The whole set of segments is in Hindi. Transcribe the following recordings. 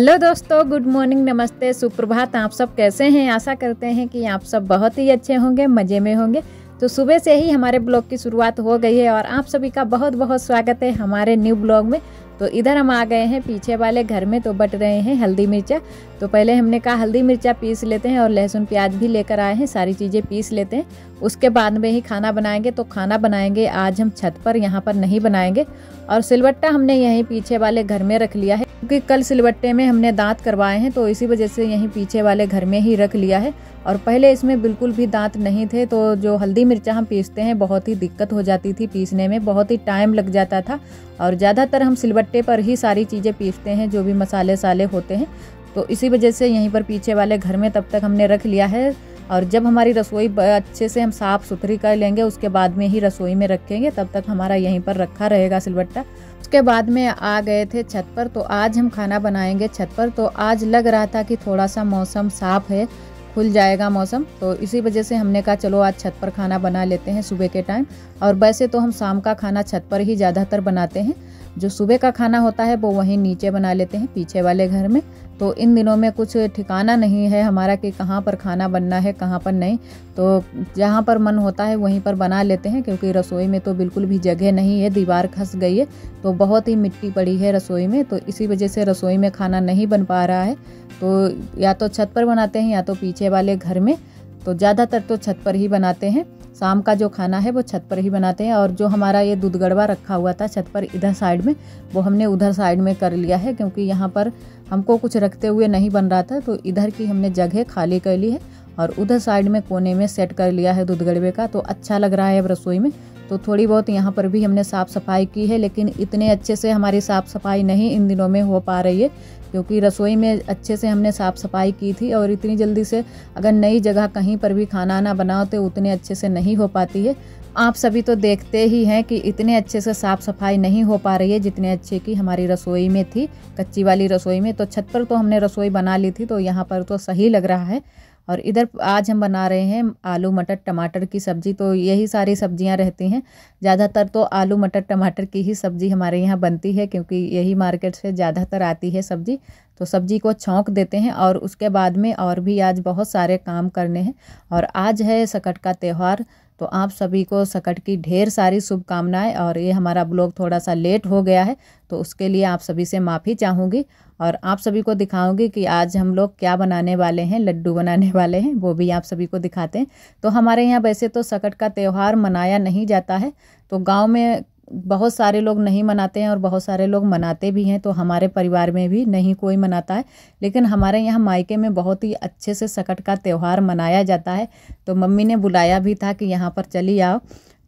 हेलो दोस्तों, गुड मॉर्निंग, नमस्ते, सुप्रभात। आप सब कैसे हैं? आशा करते हैं कि आप सब बहुत ही अच्छे होंगे, मज़े में होंगे। तो सुबह से ही हमारे ब्लॉग की शुरुआत हो गई है और आप सभी का बहुत बहुत स्वागत है हमारे न्यू ब्लॉग में। तो इधर हम आ गए हैं पीछे वाले घर में, तो बट रहे हैं हल्दी मिर्चा। तो पहले हमने कहा हल्दी मिर्चा पीस लेते हैं और लहसुन प्याज भी लेकर आए हैं, सारी चीज़ें पीस लेते हैं, उसके बाद में ही खाना बनाएंगे। तो खाना बनाएंगे आज हम छत पर, यहाँ पर नहीं बनाएंगे। और सिलवट्टा हमने यहीं पीछे वाले घर में रख लिया है, क्योंकि कल सिलवट्टे में हमने दांत करवाए हैं, तो इसी वजह से यहीं पीछे वाले घर में ही रख लिया है। और पहले इसमें बिल्कुल भी दांत नहीं थे, तो जो हल्दी मिर्चा हम पीसते हैं बहुत ही दिक्कत हो जाती थी पीसने में, बहुत ही टाइम लग जाता था। और ज़्यादातर हम सिलबट्टे पर ही सारी चीज़ें पीसते हैं, जो भी मसाले साले होते हैं। तो इसी वजह से यहीं पर पीछे वाले घर में तब तक हमने रख लिया है। और जब हमारी रसोई अच्छे से हम साफ़ सुथरी कर लेंगे, उसके बाद में ही रसोई में रखेंगे, तब तक हमारा यहीं पर रखा रहेगा सिलबट्टा। उसके बाद में आ गए थे छत पर, तो आज हम खाना बनाएंगे छत पर। तो आज लग रहा था कि थोड़ा सा मौसम साफ़ है, खुल जाएगा मौसम, तो इसी वजह से हमने कहा चलो आज छत पर खाना बना लेते हैं सुबह के टाइम। और वैसे तो हम शाम का खाना छत पर ही ज़्यादातर बनाते हैं, जो सुबह का खाना होता है वो वहीं नीचे बना लेते हैं पीछे वाले घर में। तो इन दिनों में कुछ ठिकाना नहीं है हमारा कि कहाँ पर खाना बनना है कहाँ पर नहीं, तो जहाँ पर मन होता है वहीं पर बना लेते हैं, क्योंकि रसोई में तो बिल्कुल भी जगह नहीं है, दीवार खस गई है, तो बहुत ही मिट्टी पड़ी है रसोई में। तो इसी वजह से रसोई में खाना नहीं बन पा रहा है, तो या तो छत पर बनाते हैं या तो पीछे वाले घर में। तो ज़्यादातर तो छत पर ही बनाते हैं, शाम का जो खाना है वो छत पर ही बनाते हैं। और जो हमारा ये दूध गड़वा रखा हुआ था छत पर इधर साइड में, वो हमने उधर साइड में कर लिया है, क्योंकि यहाँ पर हमको कुछ रखते हुए नहीं बन रहा था, तो इधर की हमने जगह खाली कर ली है और उधर साइड में कोने में सेट कर लिया है दूध गड़वे का। तो अच्छा लग रहा है अब रसोई में। तो थोड़ी बहुत यहाँ पर भी हमने साफ़ सफाई की है, लेकिन इतने अच्छे से हमारी साफ़ सफाई नहीं इन दिनों में हो पा रही है, क्योंकि रसोई में अच्छे से हमने साफ़ सफाई की थी। और इतनी जल्दी से अगर नई जगह कहीं पर भी खाना ना बनाओ तो उतने अच्छे से नहीं हो पाती है। आप सभी तो देखते ही हैं कि इतने अच्छे से साफ़ सफाई नहीं हो पा रही है जितने अच्छे की हमारी रसोई में थी, कच्ची वाली रसोई में। तो छत पर तो हमने रसोई बना ली थी, तो यहाँ पर तो सही लग रहा है। और इधर आज हम बना रहे हैं आलू मटर टमाटर की सब्ज़ी। तो यही सारी सब्जियां रहती हैं, ज़्यादातर तो आलू मटर टमाटर की ही सब्ज़ी हमारे यहाँ बनती है, क्योंकि यही मार्केट से ज़्यादातर आती है सब्ज़ी। तो सब्ज़ी को छौंक देते हैं और उसके बाद में और भी आज बहुत सारे काम करने हैं। और आज है सकट का त्यौहार, तो आप सभी को सकट की ढेर सारी शुभकामनाएं। और ये हमारा ब्लॉग थोड़ा सा लेट हो गया है, तो उसके लिए आप सभी से माफ़ी चाहूँगी। और आप सभी को दिखाऊंगी कि आज हम लोग क्या बनाने वाले हैं, लड्डू बनाने वाले हैं, वो भी आप सभी को दिखाते हैं। तो हमारे यहाँ वैसे तो सकट का त्यौहार मनाया नहीं जाता है, तो गांव में बहुत सारे लोग नहीं मनाते हैं और बहुत सारे लोग मनाते भी हैं, तो हमारे परिवार में भी नहीं कोई मनाता है। लेकिन हमारे यहाँ मायके में बहुत ही अच्छे से सकट का त्यौहार मनाया जाता है। तो मम्मी ने बुलाया भी था कि यहाँ पर चली आओ।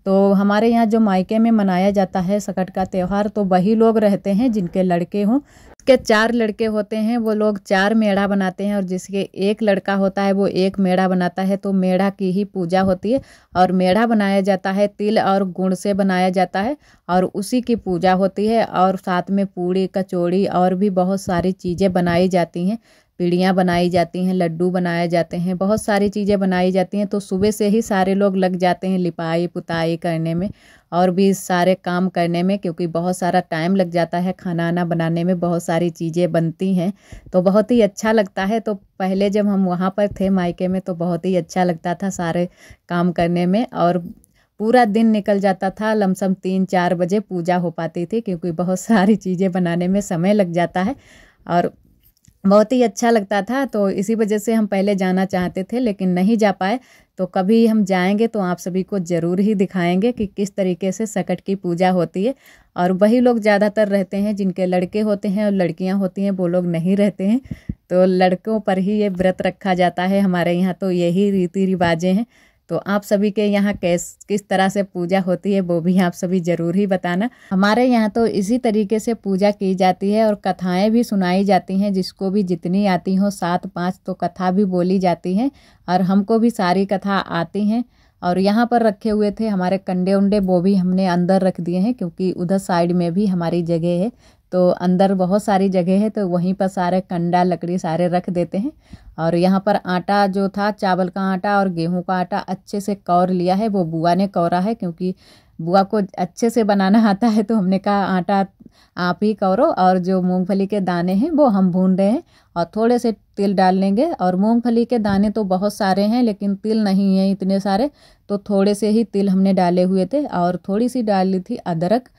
तो हमारे यहाँ जो मायके में मनाया जाता है सकट का त्यौहार, तो वही लोग रहते हैं जिनके लड़के हों। के 4 लड़के होते हैं, वो लोग 4 मेढ़ा बनाते हैं, और जिसके एक लड़का होता है वो एक मेढ़ा बनाता है। तो मेढ़ा की ही पूजा होती है, और मेढ़ा बनाया जाता है तिल और गुड़ से बनाया जाता है, और उसी की पूजा होती है। और साथ में पूड़ी कचौड़ी और भी बहुत सारी चीज़ें बनाई जाती हैं, पीढ़ियाँ बनाई जाती हैं, लड्डू बनाए जाते हैं, बहुत सारी चीज़ें बनाई जाती हैं। तो सुबह से ही सारे लोग लग जाते हैं लिपाई पुताई करने में और भी सारे काम करने में, क्योंकि बहुत सारा टाइम लग जाता है खाना वाना बनाने में, बहुत सारी चीज़ें बनती हैं, तो बहुत ही अच्छा लगता है। तो पहले जब हम वहाँ पर थे मायके में, तो बहुत ही अच्छा लगता था सारे काम करने में, और पूरा दिन निकल जाता था। लमसम 3-4 बजे पूजा हो पाती थी, क्योंकि बहुत सारी चीज़ें बनाने में समय लग जाता है और बहुत ही अच्छा लगता था। तो इसी वजह से हम पहले जाना चाहते थे, लेकिन नहीं जा पाए। तो कभी हम जाएंगे तो आप सभी को ज़रूर ही दिखाएंगे कि किस तरीके से सकट की पूजा होती है। और वही लोग ज़्यादातर रहते हैं जिनके लड़के होते हैं, और लड़कियां होती हैं वो लोग नहीं रहते हैं। तो लड़कों पर ही ये व्रत रखा जाता है हमारे यहाँ, तो यही रीति रिवाजें हैं। तो आप सभी के यहाँ किस तरह से पूजा होती है वो भी आप सभी ज़रूर ही बताना। हमारे यहाँ तो इसी तरीके से पूजा की जाती है, और कथाएं भी सुनाई जाती हैं, जिसको भी जितनी आती हो 7-5 तो कथा भी बोली जाती हैं, और हमको भी सारी कथा आती हैं। और यहाँ पर रखे हुए थे हमारे कंडे उंडे, वो भी हमने अंदर रख दिए हैं, क्योंकि उधर साइड में भी हमारी जगह है, तो अंदर बहुत सारी जगह है, तो वहीं पर सारे कंडा लकड़ी सारे रख देते हैं। और यहाँ पर आटा जो था, चावल का आटा और गेहूं का आटा अच्छे से कौर लिया है, वो बुआ ने कौरा है, क्योंकि बुआ को अच्छे से बनाना आता है, तो हमने कहा आटा आप ही करो, और जो मूंगफली के दाने हैं वो हम भून रहे हैं और थोड़े से तिल डाल लेंगे। और मूंगफली के दाने तो बहुत सारे हैं लेकिन तिल नहीं है इतने सारे, तो थोड़े से ही तिल हमने डाले हुए थे। और थोड़ी सी डाल ली थी अदरक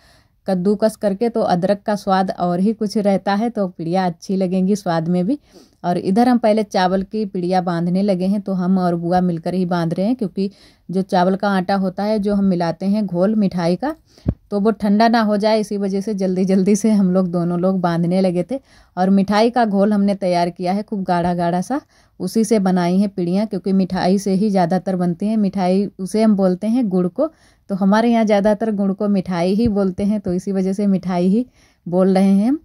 कद्दूकस करके, तो अदरक का स्वाद और ही कुछ रहता है, तो पिड़िया अच्छी लगेंगी स्वाद में भी। और इधर हम पहले चावल की पिड़िया बांधने लगे हैं, तो हम और बुआ मिलकर ही बांध रहे हैं, क्योंकि जो चावल का आटा होता है जो हम मिलाते हैं घोल मिठाई का, तो वो ठंडा ना हो जाए, इसी वजह से जल्दी जल्दी से हम लोग दोनों लोग बांधने लगे थे। और मिठाई का घोल हमने तैयार किया है खूब गाढ़ा गाढ़ा सा, उसी से बनाई हैं पिड़ियाँ, क्योंकि मिठाई से ही ज़्यादातर बनती हैं। मिठाई उसे हम बोलते हैं गुड़ को, तो हमारे यहाँ ज़्यादातर गुड़ को मिठाई ही बोलते हैं, तो इसी वजह से मिठाई ही बोल रहे हैं हम।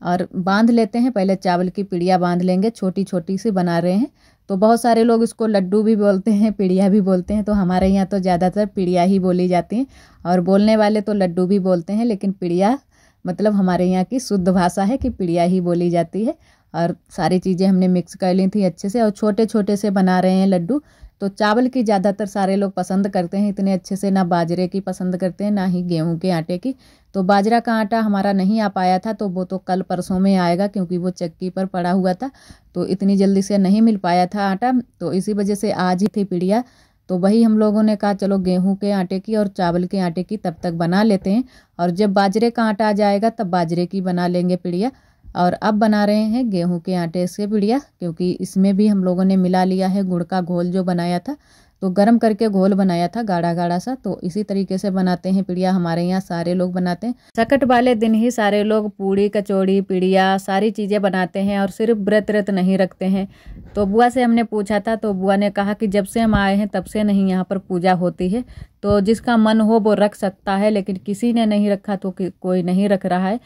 और बांध लेते हैं, पहले चावल की पिड़िया बांध लेंगे, छोटी छोटी सी बना रहे हैं। तो बहुत सारे लोग इसको लड्डू भी बोलते हैं, पिड़िया भी बोलते हैं, तो हमारे यहाँ तो ज़्यादातर पिड़िया ही बोली जाती हैं। और बोलने वाले तो लड्डू भी बोलते हैं, लेकिन पिड़िया मतलब हमारे यहाँ की शुद्ध भाषा है कि पिड़िया ही बोली जाती है। और सारी चीज़ें हमने मिक्स कर ली थी अच्छे से, और छोटे छोटे से बना रहे हैं लड्डू। तो चावल की ज़्यादातर सारे लोग पसंद करते हैं इतने अच्छे से, ना बाजरे की पसंद करते हैं ना ही गेहूं के आटे की। तो बाजरा का आटा हमारा नहीं आ पाया था, तो वो तो कल परसों में आएगा, क्योंकि वो चक्की पर पड़ा हुआ था, तो इतनी जल्दी से नहीं मिल पाया था आटा, तो इसी वजह से आज ही थी पिड़िया। तो वही हम लोगों ने कहा चलो गेहूं के आटे की और चावल के आटे की तब तक बना लेते हैं, और जब बाजरे का आटा आ जाएगा तब बाजरे की बना लेंगे पिड़िया। और अब बना रहे हैं गेहूं के आटे से पिड़िया, क्योंकि इसमें भी हम लोगों ने मिला लिया है गुड़ का घोल जो बनाया था, तो गर्म करके घोल बनाया था गाढ़ा गाढ़ा सा। तो इसी तरीके से बनाते हैं पिड़िया, हमारे यहाँ सारे लोग बनाते हैं। सकट वाले दिन ही सारे लोग पूड़ी कचौड़ी पिड़िया सारी चीज़ें बनाते हैं, और सिर्फ व्रत नहीं रखते हैं। तो बुआ से हमने पूछा था, तो बुआ ने कहा कि जब से हम आए हैं तब से नहीं यहाँ पर पूजा होती है, तो जिसका मन हो वो रख सकता है, लेकिन किसी ने नहीं रखा तो कोई नहीं रख रहा है।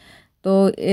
तो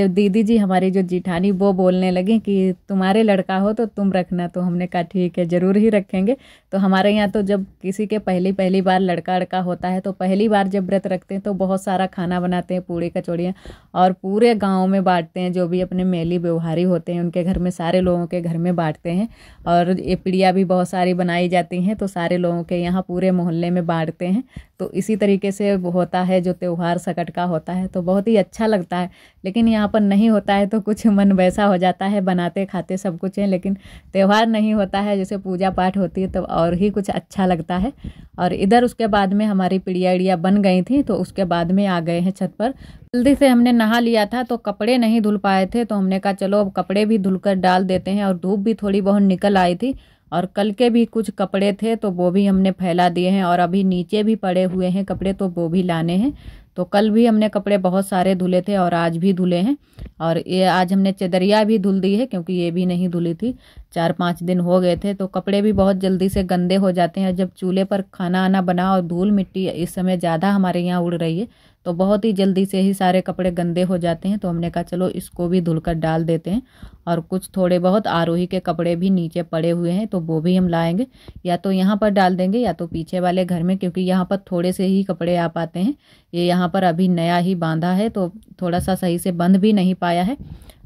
दीदी जी हमारी जो जिठानी वो बोलने लगी कि तुम्हारे लड़का हो तो तुम रखना, तो हमने कहा ठीक है ज़रूर ही रखेंगे। तो हमारे यहाँ तो जब किसी के पहली बार लड़का होता है, तो पहली बार जब व्रत रखते हैं तो बहुत सारा खाना बनाते हैं, पूड़ी कचौड़ियाँ, और पूरे गाँव में बांटते हैं। जो भी अपने मेली व्यवहारी होते हैं उनके घर में, सारे लोगों के घर में बांटते हैं। और ये पिड़िया भी बहुत सारी बनाई जाती हैं, तो सारे लोगों के यहाँ पूरे मोहल्ले में बांटते हैं। तो इसी तरीके से होता है जो त्यौहार सकट का होता है, तो बहुत ही अच्छा लगता है। लेकिन यहाँ पर नहीं होता है तो कुछ मन वैसा हो जाता है, बनाते खाते सब कुछ है, लेकिन त्यौहार नहीं होता है, जैसे पूजा पाठ होती है, तो और ही कुछ अच्छा लगता है। और इधर उसके बाद में हमारी पिड़िया इड़िया बन गई थी, तो उसके बाद में आ गए हैं छत पर। जल्दी से हमने नहा लिया था, तो कपड़े नहीं धुल पाए थे, तो हमने कहा चलो अब कपड़े भी धुलकर डाल देते हैं। और धूप भी थोड़ी बहुत निकल आई थी, और कल के भी कुछ कपड़े थे तो वो भी हमने फैला दिए हैं, और अभी नीचे भी पड़े हुए हैं कपड़े, तो वो भी लाने हैं। तो कल भी हमने कपड़े बहुत सारे धुले थे और आज भी धुले हैं। और ये आज हमने चदरिया भी धुल दी है, क्योंकि ये भी नहीं धुली थी, 4-5 दिन हो गए थे। तो कपड़े भी बहुत जल्दी से गंदे हो जाते हैं, जब चूल्हे पर खाना आना बना, और धूल मिट्टी इस समय ज़्यादा हमारे यहाँ उड़ रही है, तो बहुत ही जल्दी से ही सारे कपड़े गंदे हो जाते हैं। तो हमने कहा चलो इसको भी धुलकर डाल देते हैं। और कुछ थोड़े बहुत आरोही के कपड़े भी नीचे पड़े हुए हैं, तो वो भी हम लाएंगे, या तो यहाँ पर डाल देंगे या तो पीछे वाले घर में, क्योंकि यहाँ पर थोड़े से ही कपड़े आ पाते हैं। ये यहाँ पर अभी नया ही बांधा है, तो थोड़ा सा सही से बंध भी नहीं पाया है।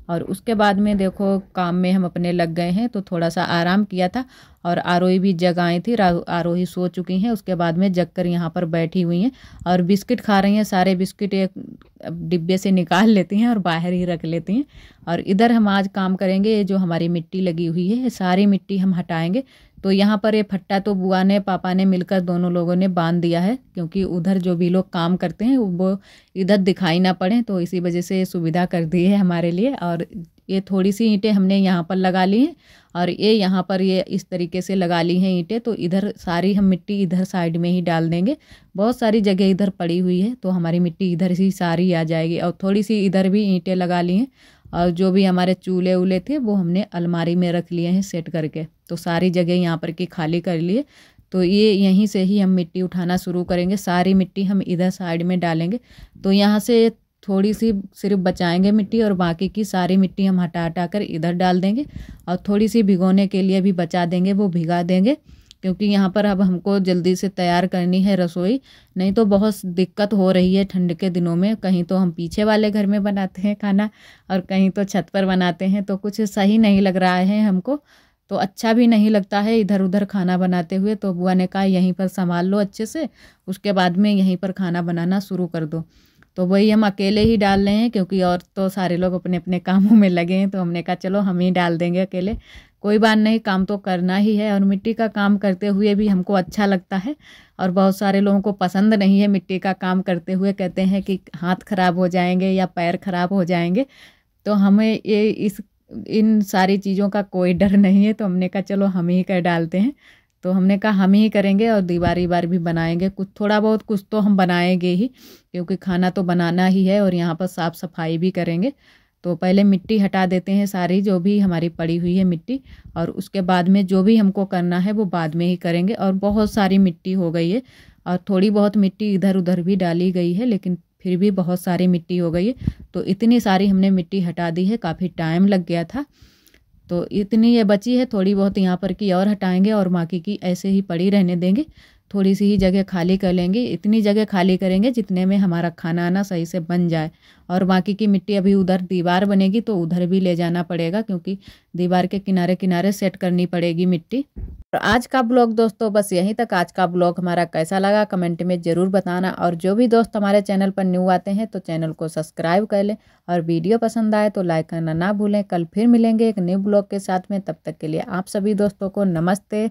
और उसके बाद में देखो काम में हम अपने लग गए हैं, तो थोड़ा सा आराम किया था। और आरोही भी जग आई थी, आरोही सो चुकी हैं, उसके बाद में जग कर यहाँ पर बैठी हुई हैं और बिस्किट खा रही हैं। सारे बिस्किट एक डिब्बे से निकाल लेती हैं और बाहर ही रख लेती हैं। और इधर हम आज काम करेंगे, ये जो हमारी मिट्टी लगी हुई है सारी मिट्टी हम हटाएंगे। तो यहाँ पर ये फट्टा तो बुआ ने पापा ने मिलकर दोनों लोगों ने बांध दिया है, क्योंकि उधर जो भी लोग काम करते हैं वो इधर दिखाई ना पड़े, तो इसी वजह से सुविधा कर दी है हमारे लिए। और ये थोड़ी सी ईंटें हमने यहाँ पर लगा ली हैं, और ये यहाँ पर ये इस तरीके से लगा ली हैं ईंटें। तो इधर सारी हम मिट्टी इधर साइड में ही डाल देंगे, बहुत सारी जगह इधर पड़ी हुई है, तो हमारी मिट्टी इधर ही सारी आ जाएगी। और थोड़ी सी इधर भी ईंटें लगा ली हैं, और जो भी हमारे चूल्हे उले थे वो हमने अलमारी में रख लिए हैं सेट करके। तो सारी जगह यहाँ पर की खाली कर लिए, तो ये यहीं से ही हम मिट्टी उठाना शुरू करेंगे। सारी मिट्टी हम इधर साइड में डालेंगे, तो यहाँ से थोड़ी सी सिर्फ बचाएंगे मिट्टी, और बाकी की सारी मिट्टी हम हटा हटा कर इधर डाल देंगे। और थोड़ी सी भिगोने के लिए भी बचा देंगे, वो भिगा देंगे, क्योंकि यहाँ पर अब हमको जल्दी से तैयार करनी है रसोई, नहीं तो बहुत दिक्कत हो रही है ठंड के दिनों में। कहीं तो हम पीछे वाले घर में बनाते हैं खाना, और कहीं तो छत पर बनाते हैं, तो कुछ सही नहीं लग रहा है हमको। तो अच्छा भी नहीं लगता है इधर उधर खाना बनाते हुए। तो बुआ ने कहा यहीं पर संभाल लो अच्छे से, उसके बाद में यहीं पर खाना बनाना शुरू कर दो। तो वही हम अकेले ही डाल रहे हैं क्योंकि और तो सारे लोग अपने अपने कामों में लगे हैं। तो हमने कहा चलो हम ही डाल देंगे अकेले, कोई बात नहीं, काम तो करना ही है। और मिट्टी का काम करते हुए भी हमको अच्छा लगता है। और बहुत सारे लोगों को पसंद नहीं है मिट्टी का काम करते हुए, कहते हैं कि हाथ खराब हो जाएंगे या पैर खराब हो जाएंगे। तो हमें ये इन सारी चीज़ों का कोई डर नहीं है। तो हमने कहा चलो हम ही कर डालते हैं। तो हमने कहा हम ही करेंगे और दीवारी बार भी बनाएंगे, कुछ थोड़ा बहुत कुछ तो हम बनाएंगे ही, क्योंकि खाना तो बनाना ही है और यहाँ पर साफ़ सफाई भी करेंगे। तो पहले मिट्टी हटा देते हैं सारी जो भी हमारी पड़ी हुई है मिट्टी, और उसके बाद में जो भी हमको करना है वो बाद में ही करेंगे। और बहुत सारी मिट्टी हो गई है और थोड़ी बहुत मिट्टी इधर उधर भी डाली गई है, लेकिन फिर भी बहुत सारी मिट्टी हो गई है। तो इतनी सारी हमने मिट्टी हटा दी है, काफ़ी टाइम लग गया था। तो इतनी ये बची है, थोड़ी बहुत यहाँ पर की और हटाएंगे और बाकी की ऐसे ही पड़ी रहने देंगे। थोड़ी सी ही जगह खाली कर लेंगे, इतनी जगह खाली करेंगे जितने में हमारा खाना ना सही से बन जाए। और बाकी की मिट्टी अभी उधर दीवार बनेगी तो उधर भी ले जाना पड़ेगा, क्योंकि दीवार के किनारे किनारे सेट करनी पड़ेगी मिट्टी। और आज का ब्लॉग दोस्तों बस यहीं तक। आज का ब्लॉग हमारा कैसा लगा कमेंट में ज़रूर बताना। और जो भी दोस्त हमारे चैनल पर न्यू आते हैं तो चैनल को सब्सक्राइब कर लें, और वीडियो पसंद आए तो लाइक करना ना भूलें। कल फिर मिलेंगे एक न्यू ब्लॉग के साथ में, तब तक के लिए आप सभी दोस्तों को नमस्ते।